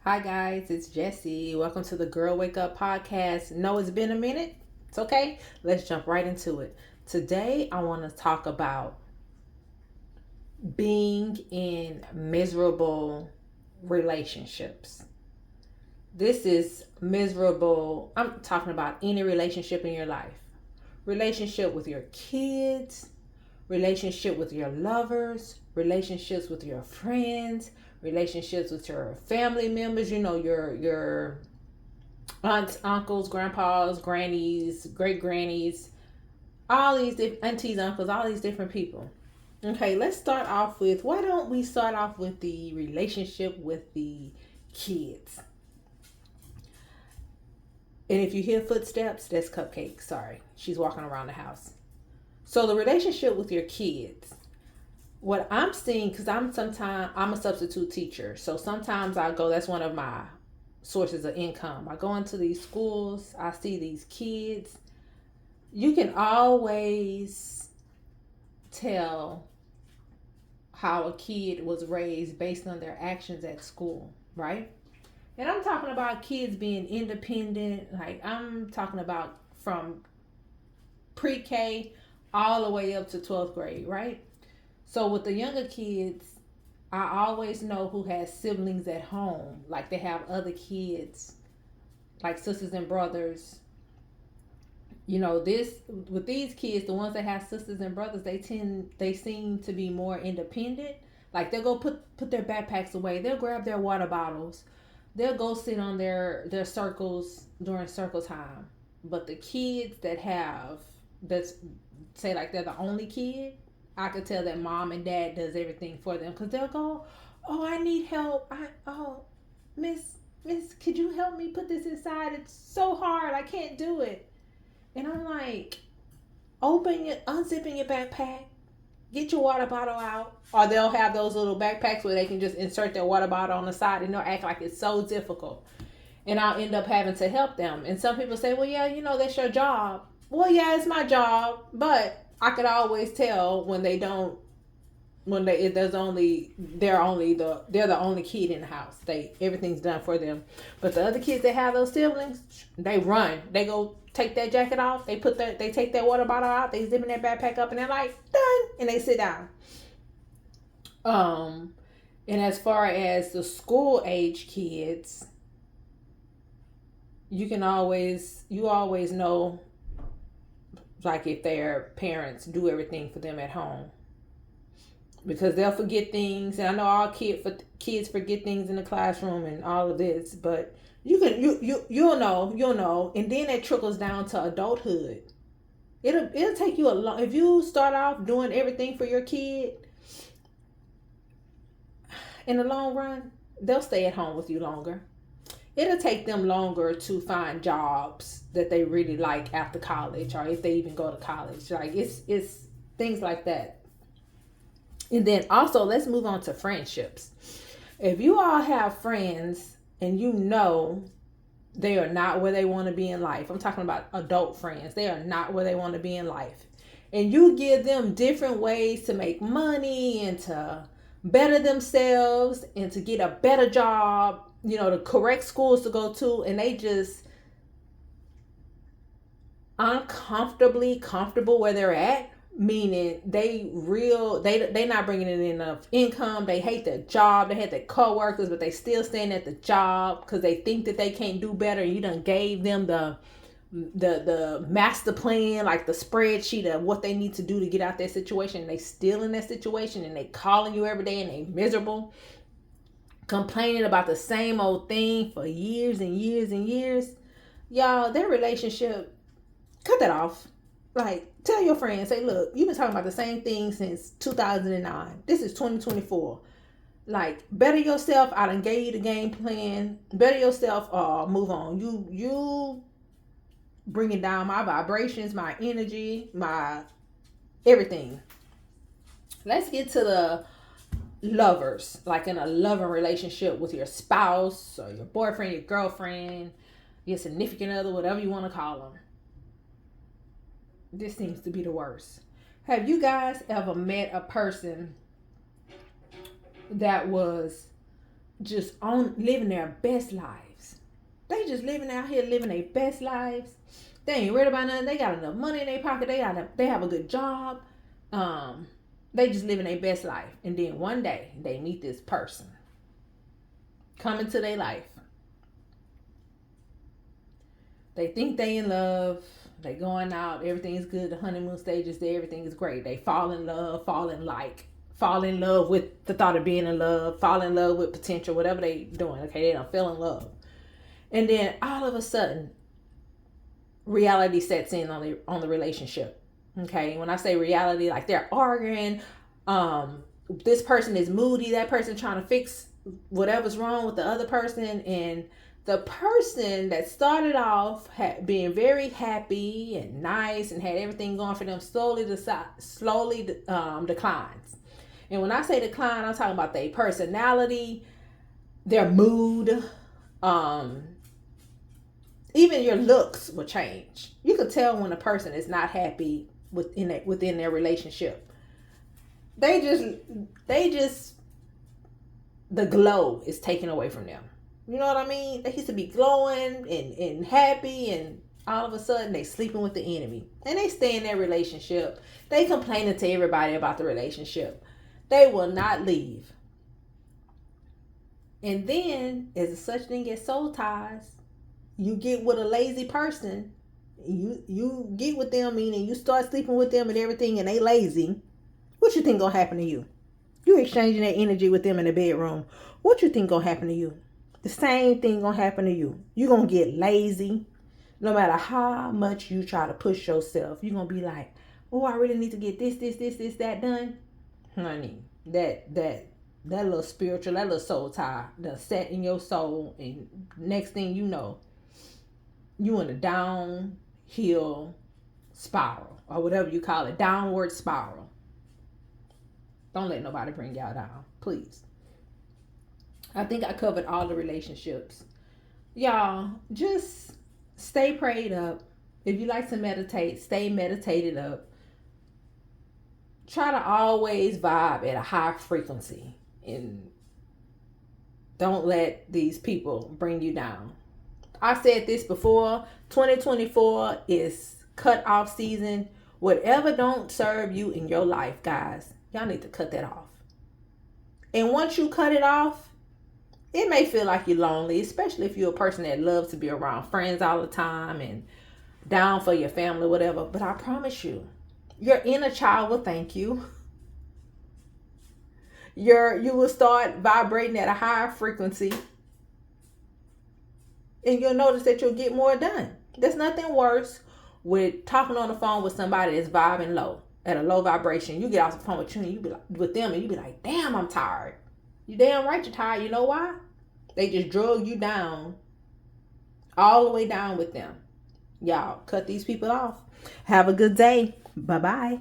Hi guys, it's Jessie. Welcome to the Girl Wake Up podcast. No, it's been a minute. It's okay. Let's jump right into it. Today, I want to talk about being in miserable relationships. This is miserable. I'm talking about any relationship in your life. Relationship with your kids, relationship with your lovers, relationships with your friends, relationships with your family members, your aunts, uncles, grandpas, grannies, great grannies, all these aunties, uncles, all these different people. Okay, let's start off with why don't we start off with the relationship with the kids? And if you hear footsteps, that's Cupcake. Sorry, she's walking around the house. So the relationship with your kids. What I'm seeing, because I'm a substitute teacher, so sometimes I go. That's one of my sources of income. I go into these schools. I see these kids. You can always tell how a kid was raised based on their actions at school, right? And I'm talking about kids being independent. Like I'm talking about from pre-K all the way up to 12th grade, right? So with the younger kids, I always know who has siblings at home. Like they have other kids, like sisters and brothers. This with these kids, the ones that have sisters and brothers, they seem to be more independent. Like they'll go put their backpacks away. They'll grab their water bottles. They'll go sit on their circles during circle time. But the kids that have that's say like they're the only kid, I could tell that mom and dad does everything for them because they'll go, "Oh, I need help. Miss, could you help me put this inside? It's so hard. I can't do it." And I'm like, unzipping your backpack, get your water bottle out. Or they'll have those little backpacks where they can just insert their water bottle on the side and they'll act like it's so difficult. And I'll end up having to help them. And some people say, well, yeah, that's your job. Well, yeah, it's my job. But I could always tell when they don't when they there's only they're the only kid in the house. They everything's done for them. But the other kids that have those siblings, they run. They go take that jacket off. They take their water bottle out. They zip in their backpack up, and they're like done, and they sit down. Um, and as far as the school age kids, you always know like if their parents do everything for them at home because they'll forget things. And I know all kids forget things in the classroom and all of this, but you'll know, and then it trickles down to adulthood. It'll take you a long if you start off doing everything for your kid. In the long run, they'll stay at home with you longer. It'll take them longer to find jobs that they really like after college, or if they even go to college. Like it's things like that. And then also, let's move on to friendships. If you all have friends and they are not where they want to be in life, I'm talking about adult friends, they are not where they want to be in life. And you give them different ways to make money and to better themselves and to get a better job, the correct schools to go to, and they just uncomfortably comfortable where they're at, meaning they not bringing in enough income. They hate their job. They hate their coworkers, but they still staying at the job because they think that they can't do better. You done gave them the master plan, like the spreadsheet of what they need to do to get out that situation, and they still in that situation, and they calling you every day, and they miserable, complaining about the same old thing for years and years and years. Y'all, their relationship, cut that off. Like, tell your friends, say, look, you've been talking about the same thing since 2009. This is 2024. Like, better yourself. I done gave you the game plan. Better yourself or move on. You bringing down my vibrations, my energy, my everything. Let's get to the lovers. Like in a loving relationship with your spouse or your boyfriend, your girlfriend, your significant other, whatever you want to call them. This seems to be the worst. Have you guys ever met a person that was just on living their best lives. They just living out here living their best lives. They ain't worried about nothing. They got enough money in their pocket. They have a good job. They just living their best life. And then one day they meet this person come into their life. They think they in love. They going out. Everything's good. The honeymoon stage is there. Everything is great. They fall in love. Fall in love with the thought of being in love. Fall in love with potential. Whatever they doing. Okay, they don't fell in love. And then all of a sudden, reality sets in on the relationship. Okay, when I say reality, like they're arguing. This person is moody. That person trying to fix whatever's wrong with the other person, and the person that started off being very happy and nice and had everything going for them slowly declines. And when I say decline, I'm talking about their personality, their mood, even your looks will change. You could tell when a person is not happy within their relationship. They just the glow is taken away from them. You know what I mean? They used to be glowing and happy, and all of a sudden they sleeping with the enemy. And they stay in their relationship. They complaining to everybody about the relationship. They will not leave. And then, as such thing as soul ties, you get with a lazy person. You get with them, meaning you start sleeping with them and everything, and they lazy. What you think gonna happen to you? You exchanging that energy with them in the bedroom. What you think gonna happen to you? The same thing gonna happen to you. You're gonna get lazy. No matter how much you try to push yourself, you're gonna be like, oh, I really need to get this, that done. Honey, that little spiritual, that little soul tie that's set in your soul, and next thing you know, you in a downhill spiral, or whatever you call it, downward spiral. Don't let nobody bring y'all down, please. I think I covered all the relationships. Y'all, just stay prayed up. If you like to meditate, stay meditated up. Try to always vibe at a high frequency. And don't let these people bring you down. I said this before. 2024 is cut off season. Whatever don't serve you in your life, guys, y'all need to cut that off. And once you cut it off, it may feel like you're lonely, especially if you're a person that loves to be around friends all the time and down for your family, whatever. But I promise you, your inner child will thank you. You will start vibrating at a higher frequency. And you'll notice that you'll get more done. There's nothing worse with talking on the phone with somebody that's vibing low, at a low vibration. You get off the phone with them and you be like, damn, I'm tired. You damn right you're tired. You know why? They just drug you down, all the way down with them. Y'all, cut these people off. Have a good day. Bye-bye.